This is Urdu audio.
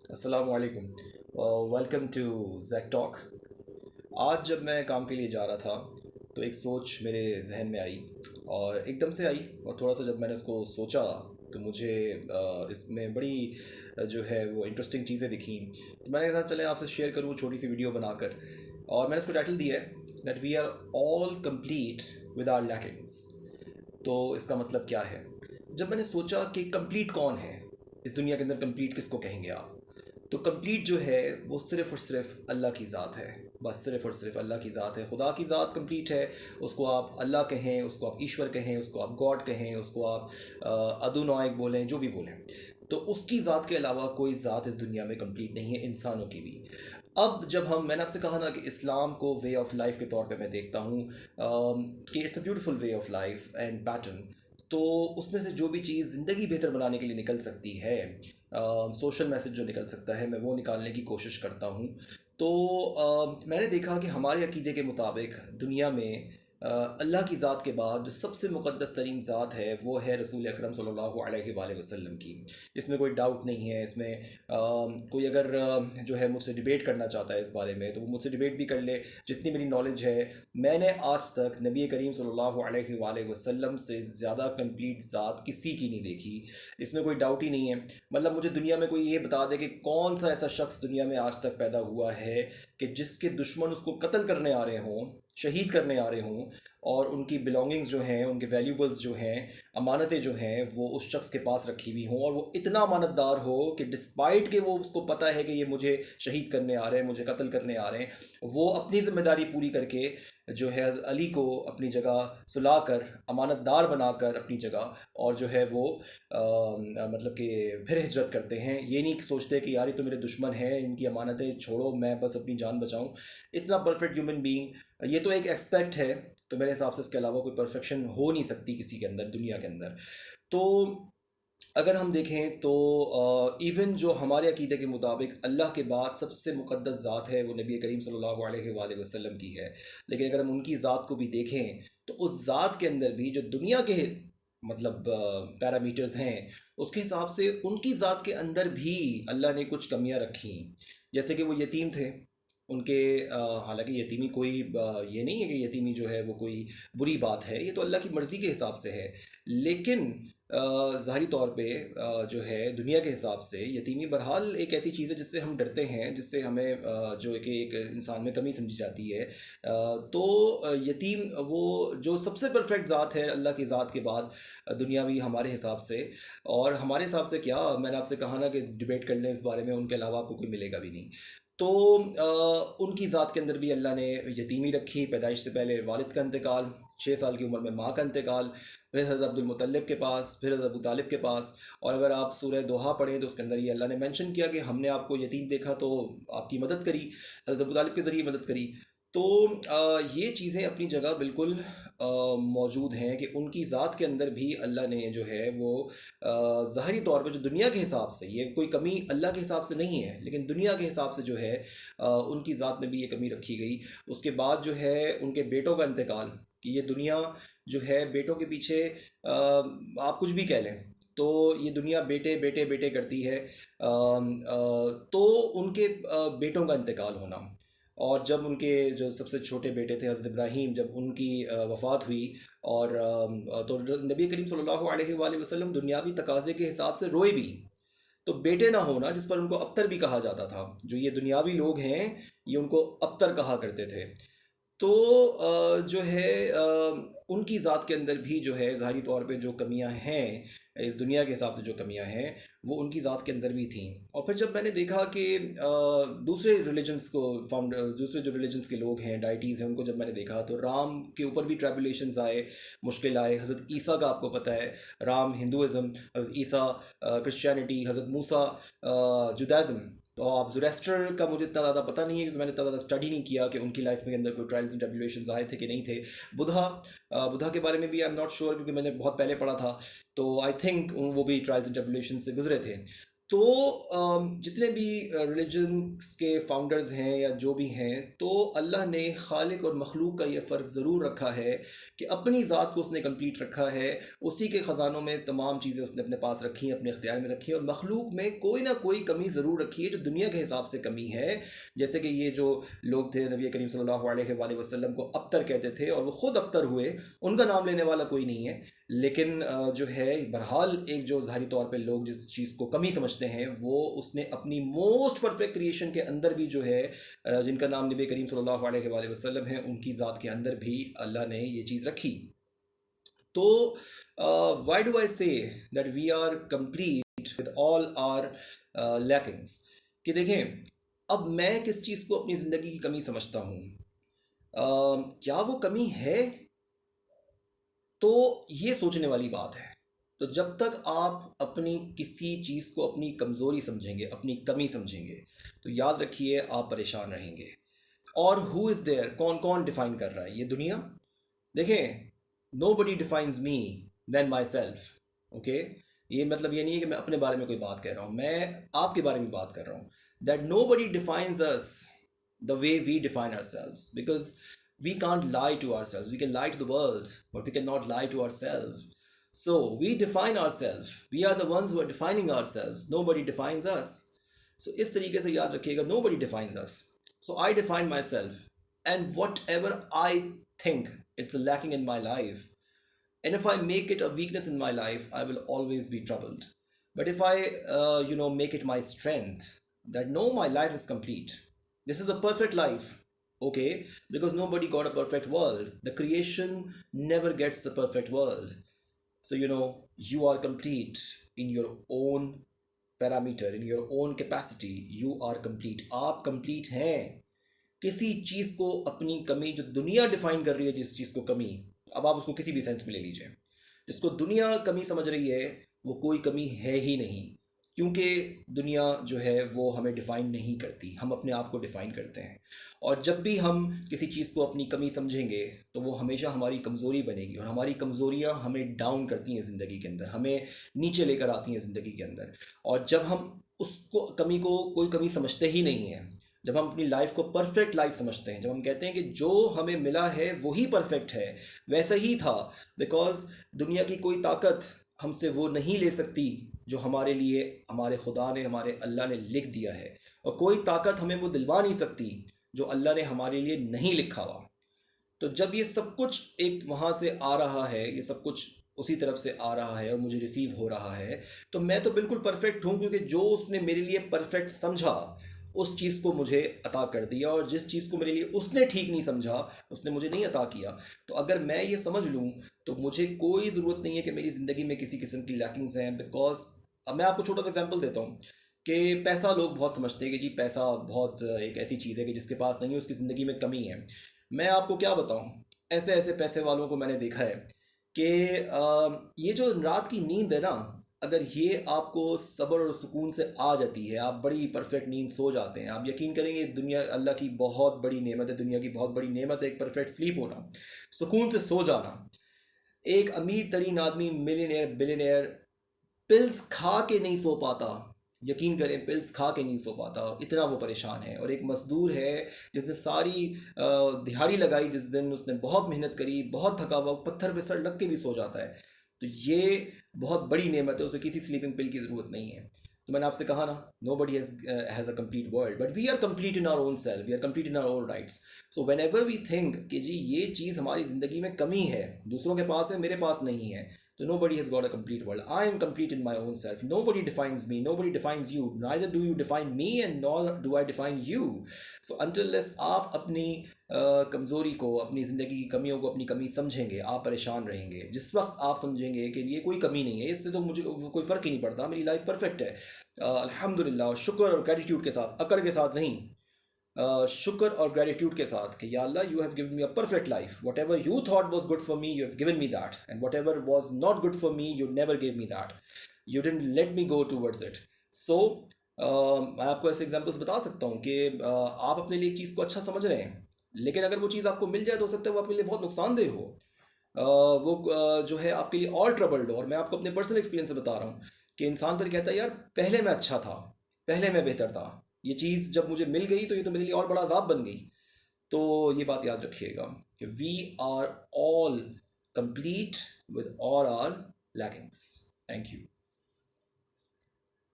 السلام علیکم. Welcome to Zik talk. آج جب میں کام کے لیے جا رہا تھا تو ایک سوچ میرے ذہن میں آئی اور ایک دم سے آئی، اور تھوڑا سا جب میں نے اس کو سوچا تو مجھے اس میں بڑی جو ہے وہ انٹرسٹنگ چیزیں دکھیں. تو میں نے کہا چلیں آپ سے شیئر کروں چھوٹی سی ویڈیو بنا کر، اور میں نے اس کو ٹائٹل دیا ہے that we are all complete with our lackings. تو اس کا مطلب کیا ہے؟ جب میں نے سوچا کہ کمپلیٹ کون ہے اس دنیا کے اندر، کمپلیٹ کس کو کہیں گے آپ، تو کمپلیٹ جو ہے وہ صرف اور صرف اللہ کی ذات ہے. بس صرف اور صرف اللہ کی ذات ہے، خدا کی ذات کمپلیٹ ہے. اس کو آپ اللہ کہیں، اس کو آپ ایشور کہیں، اس کو آپ گاڈ کہیں، اس کو آپ ادونائک بولیں، جو بھی بولیں. تو اس کی ذات کے علاوہ کوئی ذات اس دنیا میں کمپلیٹ نہیں ہے، انسانوں کی بھی. اب جب میں نے آپ سے کہا نا کہ اسلام کو وے آف لائف کے طور پہ میں دیکھتا ہوں کہ it's a beautiful way of life and pattern. تو اس میں سے جو بھی چیز زندگی بہتر بنانے کے لیے نکل سکتی ہے، سوشل میسج جو نکل سکتا ہے، میں وہ نکالنے کی کوشش کرتا ہوں. تو میں نے دیکھا کہ ہمارے عقیدے کے مطابق دنیا میں اللہ کی ذات کے بعد جو سب سے مقدس ترین ذات ہے وہ ہے رسول اکرم صلی اللہ علیہ وآلہ وسلم کی. اس میں کوئی ڈاؤٹ نہیں ہے. اس میں کوئی اگر جو ہے مجھ سے ڈیبیٹ کرنا چاہتا ہے اس بارے میں تو وہ مجھ سے ڈیبیٹ بھی کر لے. جتنی میری نالج ہے، میں نے آج تک نبی کریم صلی اللہ علیہ وآلہ وسلم سے زیادہ کمپلیٹ ذات کسی کی نہیں دیکھی. اس میں کوئی ڈاؤٹ ہی نہیں ہے. مطلب مجھے دنیا میں کوئی یہ بتا دے کہ کون سا ایسا شخص دنیا میں آج تک پیدا ہوا ہے کہ جس کے دشمن اس کو قتل کرنے آ رہے ہوں، شہید کرنے آ رہے ہوں، اور ان کی بلونگنگز جو ہیں، ان کے ویلیوبلز جو ہیں، امانتیں جو ہیں، وہ اس شخص کے پاس رکھی ہوئی ہوں، اور وہ اتنا امانت دار ہو کہ ڈسپائٹ کہ وہ اس کو پتہ ہے کہ یہ مجھے شہید کرنے آ رہے ہیں، مجھے قتل کرنے آ رہے ہیں، وہ اپنی ذمہ داری پوری کر کے جو ہے علی کو اپنی جگہ سلا کر، امانت دار بنا کر اپنی جگہ، اور جو ہے وہ مطلب کہ پھر ہجرت کرتے ہیں. یہ نہیں سوچتے کہ یار یہ تو میرے دشمن ہیں، ان کی امانتیں چھوڑو، میں بس اپنی جان بچاؤں. اتنا پرفیکٹ ہیومن بینگ، یہ تو ایک ایکسپیکٹ ہے. تو میرے حساب سے اس کے علاوہ کوئی پرفیکشن ہو نہیں سکتی کسی کے اندر، دنیا کے اندر. تو اگر ہم دیکھیں تو ایون جو ہمارے عقیدے کے مطابق اللہ کے بعد سب سے مقدس ذات ہے وہ نبی کریم صلی اللہ علیہ وآلہ وسلم کی ہے. لیکن اگر ہم ان کی ذات کو بھی دیکھیں تو اس ذات کے اندر بھی جو دنیا کے مطلب پیرامیٹرز ہیں، اس کے حساب سے ان کی ذات کے اندر بھی اللہ نے کچھ کمیاں رکھی. جیسے کہ وہ یتیم تھے. ان کے حالانکہ یتیمی کوئی یہ نہیں ہے کہ یتیمی جو ہے وہ کوئی بری بات ہے، یہ تو اللہ کی مرضی کے حساب سے ہے. لیکن ظاہری طور پہ جو ہے دنیا کے حساب سے یتیمی بہرحال ایک ایسی چیز ہے جس سے ہم ڈرتے ہیں، جس سے ہمیں جو کہ ایک انسان میں کمی سمجھی جاتی ہے. تو یتیم وہ جو سب سے پرفیکٹ ذات ہے اللہ کی ذات کے بعد دنیاوی ہمارے حساب سے. اور ہمارے حساب سے کیا، میں نے آپ سے کہا نا کہ ڈیبیٹ کر لیں اس بارے میں، ان کے علاوہ آپ کو کوئی ملے گا بھی نہیں. تو ان کی ذات کے اندر بھی اللہ نے یتیمی رکھی. پیدائش سے پہلے والد کا انتقال، 6 سال کی عمر میں ماں کا انتقال، پھر حضرت عبد المطلب کے پاس، پھر حضرت ابو طالب کے پاس. اور اگر آپ سورہ دوحہ پڑھیں تو اس کے اندر یہ اللہ نے مینشن کیا کہ ہم نے آپ کو یتیم دیکھا تو آپ کی مدد کری، حضرت ابو طالب کے ذریعے مدد کری. تو یہ چیزیں اپنی جگہ بالکل موجود ہیں کہ ان کی ذات کے اندر بھی اللہ نے جو ہے وہ ظاہری طور پہ جو دنیا کے حساب سے، یہ کوئی کمی اللہ کے حساب سے نہیں ہے لیکن دنیا کے حساب سے جو ہے ان کی ذات میں بھی یہ کمی رکھی گئی. اس کے بعد جو ہے ان کے بیٹوں کا انتقال، کہ یہ دنیا جو ہے بیٹوں کے پیچھے آپ کچھ بھی کہہ لیں تو یہ دنیا بیٹے بیٹے بیٹے کرتی ہے. تو ان کے بیٹوں کا انتقال ہونا، اور جب ان کے جو سب سے چھوٹے بیٹے تھے حضرت ابراہیم، جب ان کی وفات ہوئی، اور تو نبی کریم صلی اللہ علیہ وآلہ وسلم دنیاوی تقاضے کے حساب سے روئے بھی. تو بیٹے نہ ہونا، جس پر ان کو ابتر بھی کہا جاتا تھا، جو یہ دنیاوی لوگ ہیں یہ ان کو ابتر کہا کرتے تھے. تو جو ہے ان کی ذات کے اندر بھی جو ہے ظاہری طور پہ جو کمیاں ہیں، اس دنیا کے حساب سے جو کمیاں ہیں وہ ان کی ذات کے اندر بھی تھیں. اور پھر جب میں نے دیکھا کہ دوسرے ریلیجنس کو دوسرے جو ریلیجنس کے لوگ ہیں، ڈائٹیز ہیں، ان کو جب میں نے دیکھا تو رام کے اوپر بھی ٹریبولیشنز آئے، مشکل آئے. حضرت عیسیٰ کا آپ کو پتہ ہے، رام ہندوازم، حضرت عیسیٰ کرسچینٹی، حضرت موسیٰ جودازم. تو آپ زوریسٹر کا مجھے اتنا زیادہ پتہ نہیں ہے کیونکہ میں نے اتنا زیادہ اسٹڈی نہیں کیا کہ ان کی لائف میں اندر کوئی ٹرائلز اینڈ ٹریبولیشنز آئے تھے کہ نہیں تھے. بدھا کے بارے میں بھی آئی ایم ناٹ شیور کیونکہ میں نے بہت پہلے پڑھا تھا، تو آئی تھنک وہ بھی ٹرائلز اینڈ ٹریبولیشن سے گزرے تھے. تو جتنے بھی ریلیجنس کے فاؤنڈرز ہیں یا جو بھی ہیں، تو اللہ نے خالق اور مخلوق کا یہ فرق ضرور رکھا ہے کہ اپنی ذات کو اس نے کمپلیٹ رکھا ہے، اسی کے خزانوں میں تمام چیزیں اس نے اپنے پاس رکھی ہیں، اپنے اختیار میں رکھی ہیں، اور مخلوق میں کوئی نہ کوئی کمی ضرور رکھی ہے جو دنیا کے حساب سے کمی ہے. جیسے کہ یہ جو لوگ تھے، نبی کریم صلی اللہ علیہ وآلہ وسلم کو ابتر کہتے تھے اور وہ خود ابتر ہوئے، ان کا نام لینے والا کوئی نہیں ہے. لیکن جو ہے بہرحال ایک جو ظاہری طور پہ لوگ جس چیز کو کمی سمجھتے ہیں، وہ اس نے اپنی موسٹ پرفیکٹ کریشن کے اندر بھی جو ہے جن کا نام نبی کریم صلی اللہ علیہ وآلہ وسلم ہے، ان کی ذات کے اندر بھی اللہ نے یہ چیز رکھی. تو Y do I say that we are complete with all our lackings? کہ دیکھیں، اب میں کس چیز کو اپنی زندگی کی کمی سمجھتا ہوں، کیا وہ کمی ہے؟ تو یہ سوچنے والی بات ہے. تو جب تک آپ اپنی کسی چیز کو اپنی کمزوری سمجھیں گے، اپنی کمی سمجھیں گے، تو یاد رکھیے آپ پریشان رہیں گے. اور ہو از دیئر، کون کون ڈیفائن کر رہا ہے؟ یہ دنیا. دیکھیں، nobody defines me than myself. Okay, یہ مطلب یہ نہیں ہے کہ میں اپنے بارے میں کوئی بات کہہ رہا ہوں، میں آپ کے بارے میں بات کر رہا ہوں. That nobody defines us the way we define ourselves, because we can't lie to ourselves. We can lie to the world, but we cannot lie to ourselves. So we define ourselves. We are the ones who are defining ourselves. Nobody defines us. So اس طریقے سے یاد رکھیے گا، nobody defines us. So I define myself, and whatever I think it's lacking in my life, and if I make it a weakness in my life, I will always be troubled. But if I make it my strength, that no, my life is complete, this is a perfect life. Okay, because nobody got a perfect world. The creation never gets a perfect world. So you are complete in your own parameter, in your own capacity. You are complete. آپ complete ہیں. کسی چیز کو اپنی کمی، جو دنیا ڈیفائن کر رہی ہے جس چیز کو کمی، اب آپ اس کو کسی بھی سینس میں لے لیجئے، جس کو دنیا کمی سمجھ رہی ہے وہ کوئی کمی ہے ہی نہیں. کیونکہ دنیا جو ہے وہ ہمیں ڈیفائن نہیں کرتی، ہم اپنے آپ کو ڈیفائن کرتے ہیں. اور جب بھی ہم کسی چیز کو اپنی کمی سمجھیں گے تو وہ ہمیشہ ہماری کمزوری بنے گی، اور ہماری کمزوریاں ہمیں ڈاؤن کرتی ہیں زندگی کے اندر، ہمیں نیچے لے کر آتی ہیں زندگی کے اندر. اور جب ہم اس کو کمی کو کوئی کمی سمجھتے ہی نہیں ہیں، جب ہم اپنی لائف کو پرفیکٹ لائف سمجھتے ہیں، جب ہم کہتے ہیں کہ جو ہمیں ملا ہے وہی پرفیکٹ ہے، ویسا ہی تھا، بیکاز دنیا کی کوئی طاقت ہم سے وہ نہیں لے سکتی جو ہمارے لیے ہمارے خدا نے، ہمارے اللہ نے لکھ دیا ہے، اور کوئی طاقت ہمیں وہ دلوا نہیں سکتی جو اللہ نے ہمارے لیے نہیں لکھا ہوا. تو جب یہ سب کچھ ایک وہاں سے آ رہا ہے، یہ سب کچھ اسی طرف سے آ رہا ہے اور مجھے ریسیو ہو رہا ہے، تو میں تو بالکل پرفیکٹ ہوں، کیونکہ جو اس نے میرے لیے پرفیکٹ سمجھا اس چیز کو مجھے عطا کر دیا، اور جس چیز کو میرے لیے اس نے ٹھیک نہیں سمجھا اس نے مجھے نہیں عطا کیا. تو اگر میں یہ سمجھ لوں تو مجھے کوئی ضرورت نہیں ہے کہ میری زندگی میں کسی قسم کی لیکنگز ہیں. بیکاز اب میں آپ کو چھوٹا سا ایگزامپل دیتا ہوں کہ پیسہ لوگ بہت سمجھتے ہیں کہ جی پیسہ بہت ایک ایسی چیز ہے کہ جس کے پاس نہیں ہے اس کی زندگی میں کمی ہے. میں آپ کو کیا بتاؤں، ایسے ایسے پیسے والوں کو میں نے دیکھا ہے کہ یہ جو رات کی نیند ہے نا، اگر یہ آپ کو صبر اور سکون سے آ جاتی ہے، آپ بڑی پرفیکٹ نیند سو جاتے ہیں. آپ یقین کریں گے دنیا اللہ کی بہت بڑی نعمت ہے، دنیا کی بہت بڑی نعمت ہے ایک پرفیکٹ سلیپ ہونا، سکون سے سو جانا. ایک امیر ترین آدمی، ملینئر بلینئر، پلز کھا کے نہیں سو پاتا. یقین کریں، پلز کھا کے نہیں سو پاتا، اتنا وہ پریشان ہے. اور ایک مزدور ہے جس نے ساری دہاڑی لگائی، جس دن اس نے بہت محنت کری، بہت تھکا ہوا، پتھر پہ سر لگ کے بھی سو جاتا ہے. تو یہ بہت بڑی نعمت ہے، اسے کسی سلیپنگ پل کی ضرورت نہیں ہے. تو میں نے آپ سے کہا نا، nobody has a complete world, but we are complete in our own self, we are complete in our own rights. So whenever we think کہ جی یہ چیز ہماری زندگی میں کمی ہے، دوسروں کے پاس ہے میرے پاس نہیں ہے، تو nobody has got a complete world. I am complete in my own self. Nobody defines me. Nobody defines you. Neither do you define me, and nor do I define you. So until less آپ اپنی کمزوری کو، اپنی زندگی کی کمیوں کو اپنی کمی سمجھیں گے، آپ پریشان رہیں گے. جس وقت آپ سمجھیں گے کہ یہ کوئی کمی نہیں ہے، اس سے تو مجھے کوئی فرق ہی نہیں پڑتا، میری لائف پرفیکٹ ہے، الحمدللہ، شکر اور گریٹیٹیوڈ کے ساتھ، اکڑ کے ساتھ نہیں، شکر اور گریٹیوڈ کے ساتھ کہ یا اللہ you have given me a perfect life. Whatever you thought was good for me you have given me that, and whatever was not good for me you never gave me that, you didn't let me go towards it. So میں آپ کو ایسے ایگزامپلس بتا سکتا ہوں کہ آپ اپنے لیے ایک چیز کو اچھا سمجھ رہے ہیں، لیکن اگر وہ چیز آپ کو مل جائے تو ہو سکتا ہے وہ آپ کے لیے بہت نقصان دہ ہو، وہ جو ہے آپ کے لیے اور ٹربلڈ ہو. اور میں آپ کو اپنے پرسنل ایکسپیرینس سے بتا رہا ہوں کہ انسان پر کہتا ہے یار پہلے میں اچھا تھا، پہلے میں بہتر تھا، یہ چیز جب مجھے مل گئی تو یہ تو میرے لیے اور بڑا عذاب بن گئی. تو یہ بات یاد رکھیے گا کہ we are all complete with all our lackings. Thank you.